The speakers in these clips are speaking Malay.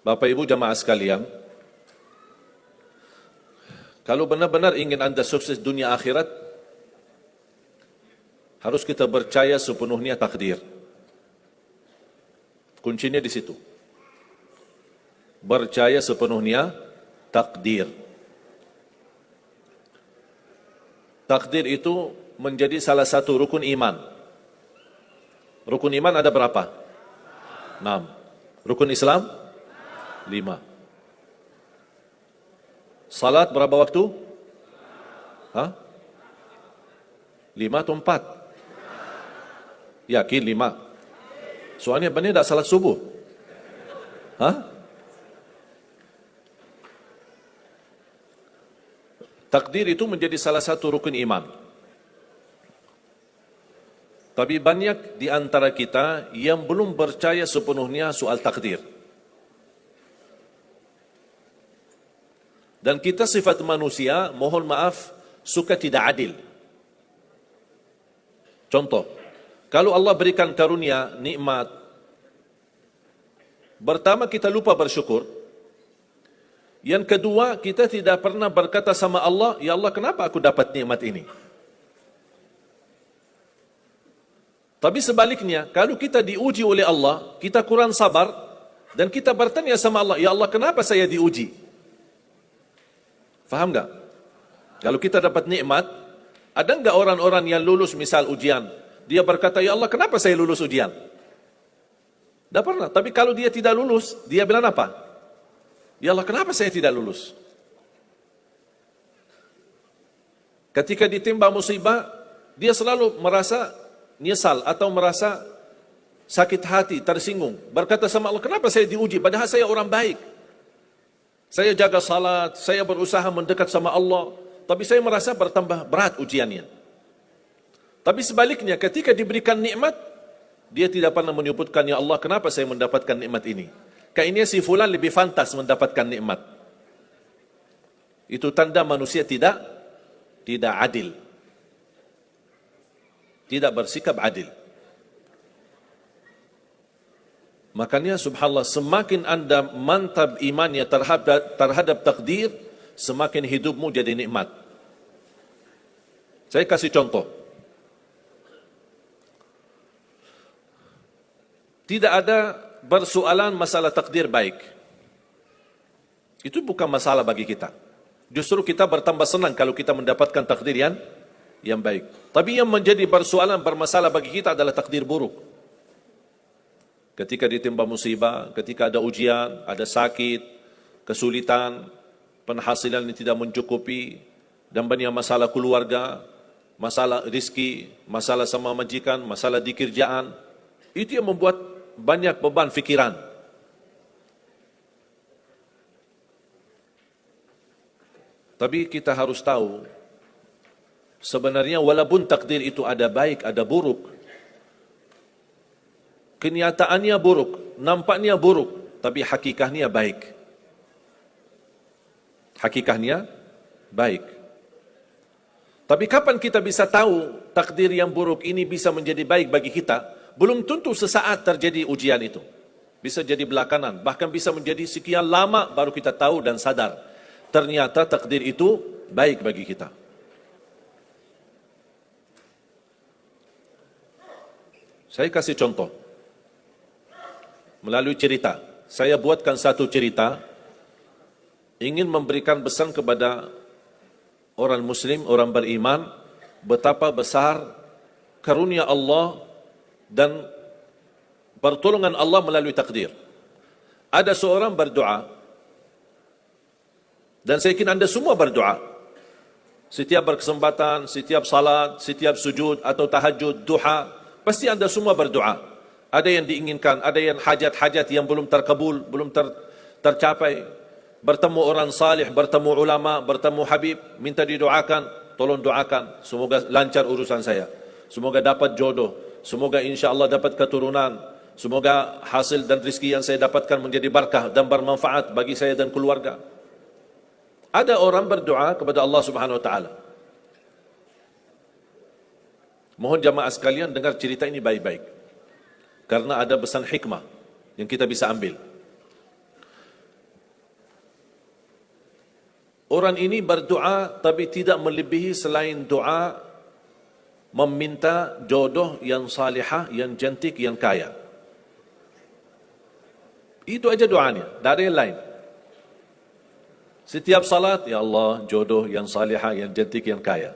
Bapak Ibu jamaah sekalian, kalau benar-benar ingin Anda sukses dunia akhirat, harus kita percaya sepenuhnya takdir. Kuncinya di situ. Percaya sepenuhnya takdir. Takdir itu menjadi salah satu rukun iman. Rukun iman ada berapa? 6. Rukun Islam? 5. Salat berapa waktu? 5 atau 4? Yakin 5? Soalnya benar tak salat subuh? Takdir itu menjadi salah satu rukun iman. Tapi banyak di antara kita yang belum percaya sepenuhnya soal takdir. Dan kita sifat manusia, mohon maaf, suka tidak adil. Contoh, kalau Allah berikan karunia, nikmat, pertama kita lupa bersyukur. Yang kedua, kita tidak pernah berkata sama Allah, ya Allah kenapa aku dapat nikmat ini? Tapi sebaliknya, kalau kita diuji oleh Allah, kita kurang sabar, dan kita bertanya sama Allah, ya Allah kenapa saya diuji? Faham enggak? Kalau kita dapat nikmat, ada enggak orang-orang yang lulus misal ujian, dia berkata, ya Allah kenapa saya lulus ujian? Tidak pernah. Tapi kalau dia tidak lulus, dia bilang apa? Ya Allah kenapa saya tidak lulus? Ketika ditimpa musibah, dia selalu merasa nyesal atau merasa sakit hati, tersinggung. Berkata sama Allah, kenapa saya diuji? Padahal saya orang baik. Saya jaga salat, saya berusaha mendekat sama Allah. Tapi saya merasa bertambah berat ujiannya. Tapi sebaliknya, ketika diberikan nikmat, dia tidak pernah menyebutkan, ya Allah kenapa saya mendapatkan nikmat ini? Kayaknya si fulan lebih fantas mendapatkan nikmat. Itu tanda manusia tidak adil. Tidak bersikap adil. Makanya subhanallah, semakin anda mantap imannya terhadap takdir, semakin hidupmu jadi nikmat. Saya kasih contoh. Tidak ada persoalan masalah takdir baik. Itu bukan masalah bagi kita. Justru kita bertambah senang kalau kita mendapatkan takdir yang baik. Tapi yang menjadi persoalan bermasalah bagi kita adalah takdir buruk. Ketika ditimpa musibah, ketika ada ujian, ada sakit, kesulitan, penghasilan yang tidak mencukupi, dan banyak masalah keluarga, masalah rezeki, masalah sama majikan, masalah di kerjaan, itu yang membuat banyak beban fikiran. Tapi kita harus tahu, sebenarnya walaupun takdir itu ada baik, ada buruk, kenyataannya buruk, nampaknya buruk, tapi hakikahnya baik. Hakikahnya baik. Tapi kapan kita bisa tahu takdir yang buruk ini bisa menjadi baik bagi kita? Belum tentu sesaat terjadi ujian itu. Bisa jadi belakangan, bahkan bisa menjadi sekian lama baru kita tahu dan sadar. Ternyata takdir itu baik bagi kita. Saya kasih contoh. Melalui cerita, saya buatkan satu cerita, ingin memberikan pesan kepada orang muslim, orang beriman, betapa besar karunia Allah dan pertolongan Allah melalui takdir. Ada seorang berdoa, dan saya yakin anda semua berdoa. Setiap berkesempatan, setiap salat, setiap sujud atau tahajud, duha, pasti anda semua berdoa. Ada yang diinginkan, ada yang hajat-hajat yang belum terkabul, belum tercapai. Bertemu orang salih, bertemu ulama, bertemu habib, minta didoakan, tolong doakan. Semoga lancar urusan saya. Semoga dapat jodoh. Semoga insya Allah dapat keturunan. Semoga hasil dan rezeki yang saya dapatkan menjadi berkah dan bermanfaat bagi saya dan keluarga. Ada orang berdoa kepada Allah Subhanahu Wa Taala. Mohon jamaah sekalian dengar cerita ini baik-baik. Karena ada pesan hikmah yang kita bisa ambil. Orang ini berdoa tapi tidak melebihi selain doa meminta jodoh yang salihah, yang cantik, yang kaya. Itu aja doanya, tak ada yang lain. Setiap salat, ya Allah, jodoh yang salihah, yang cantik, yang kaya.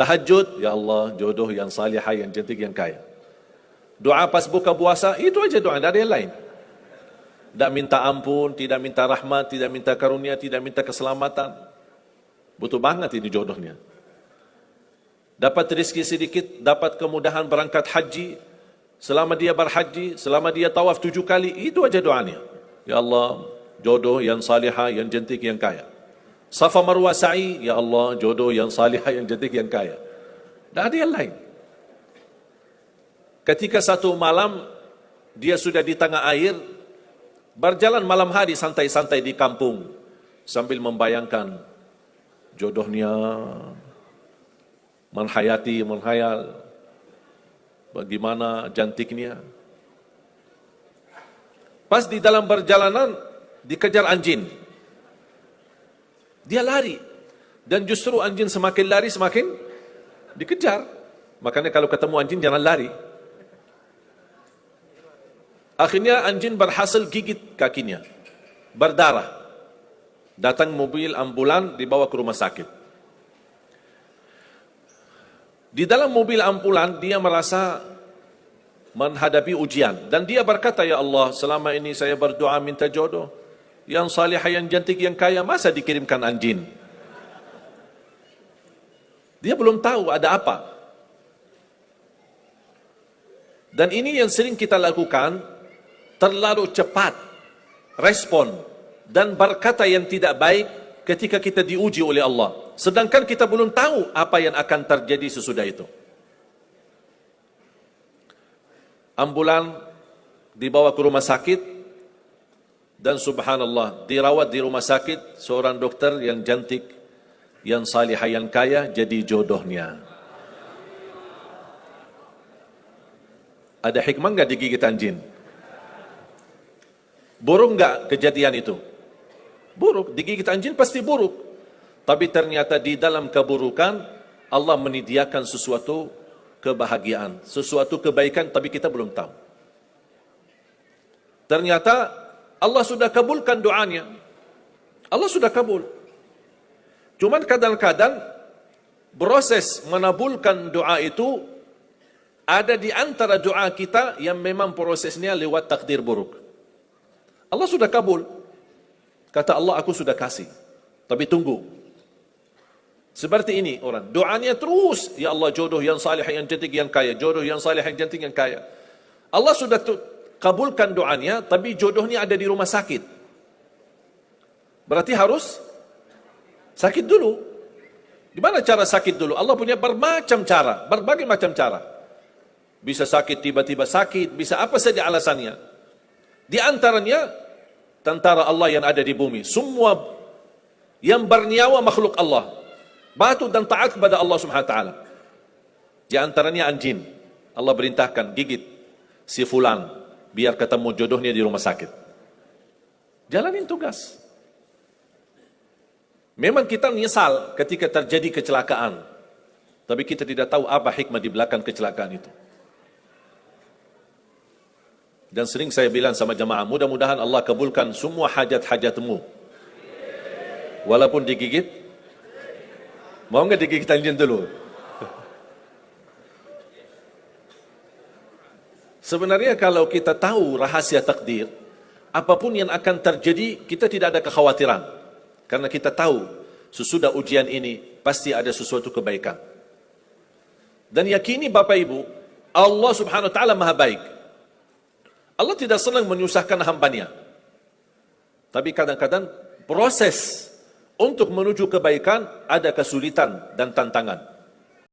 Tahajud, ya Allah, jodoh yang salihah, yang cantik, yang kaya. Doa pas buka puasa, itu aja doa, tak ada yang lain. Tak minta ampun, tidak minta rahmat, tidak minta karunia, tidak minta keselamatan. Butuh banget ini jodohnya. Dapat rezeki sedikit, dapat kemudahan berangkat haji. Selama dia berhaji, selama dia tawaf 7 kali, itu aja doanya. Ya Allah, jodoh yang salihah, yang cantik, yang kaya. Safa Marwah sa'i, ya Allah, jodoh yang salihah, yang cantik, yang kaya. Tak ada yang lain. Ketika satu malam, dia sudah di tengah air, berjalan malam hari santai-santai di kampung, sambil membayangkan jodohnya, menghayal, bagaimana cantiknya. Pas di dalam perjalanan, dikejar anjing. Dia lari. Dan justru anjing semakin lari, semakin dikejar. Makanya kalau ketemu anjing, jangan lari. Akhirnya anjing berhasil gigit kakinya. Berdarah. Datang mobil ambulan, dibawa ke rumah sakit. Di dalam mobil ambulan, dia merasa menghadapi ujian. Dan dia berkata, ya Allah, selama ini saya berdoa minta jodoh. Yang salihah, yang cantik, yang kaya, masa dikirimkan anjing? Dia belum tahu ada apa. Dan ini yang sering kita lakukan, terlalu cepat respon dan berkata yang tidak baik ketika kita diuji oleh Allah. Sedangkan kita belum tahu apa yang akan terjadi sesudah itu. Ambulan dibawa ke rumah sakit dan subhanallah, dirawat di rumah sakit seorang dokter yang cantik, yang salihah, yang kaya, jadi jodohnya. Ada hikmah enggak digigit anjing? Buruk enggak kejadian itu? Buruk, digigit anjing pasti buruk. Tapi ternyata di dalam keburukan Allah menyediakan sesuatu kebahagiaan, sesuatu kebaikan, tapi kita belum tahu. Ternyata Allah sudah kabulkan doanya. Allah sudah kabul. Cuman kadang-kadang proses menabulkan doa itu ada di antara doa kita yang memang prosesnya lewat takdir buruk. Allah sudah kabul. Kata Allah, aku sudah kasih. Tapi tunggu. Seperti ini orang. Doanya terus. Ya Allah, jodoh yang salih, yang cantik, yang kaya. Jodoh yang salih, yang cantik, yang kaya. Allah sudah kabulkan doanya, tapi jodohnya ada di rumah sakit. Berarti harus sakit dulu. Gimana cara sakit dulu? Allah punya bermacam cara. Berbagai macam cara. Bisa sakit, tiba-tiba sakit. Bisa apa saja alasannya. Di antaranya tentara Allah yang ada di bumi, semua yang bernyawa makhluk Allah, patuh dan taat kepada Allah Subhanahu wa taala. Di antaranya anjing. Allah perintahkan gigit si fulan biar ketemu jodohnya di rumah sakit. Jalanin tugas. Memang kita menyesal ketika terjadi kecelakaan, tapi kita tidak tahu apa hikmah di belakang kecelakaan itu. Dan sering saya bilang sama jamaah, mudah-mudahan Allah kabulkan semua hajat-hajatmu. Walaupun digigit. Mau enggak digigit anjing dulu? Sebenarnya kalau kita tahu rahasia takdir, apapun yang akan terjadi, kita tidak ada kekhawatiran. Karena kita tahu, sesudah ujian ini, pasti ada sesuatu kebaikan. Dan yakini Bapak Ibu, Allah Subhanahu wa taala Maha Baik. Allah tidak senang menyusahkan hambanya. Tapi kadang-kadang proses untuk menuju kebaikan ada kesulitan dan tantangan.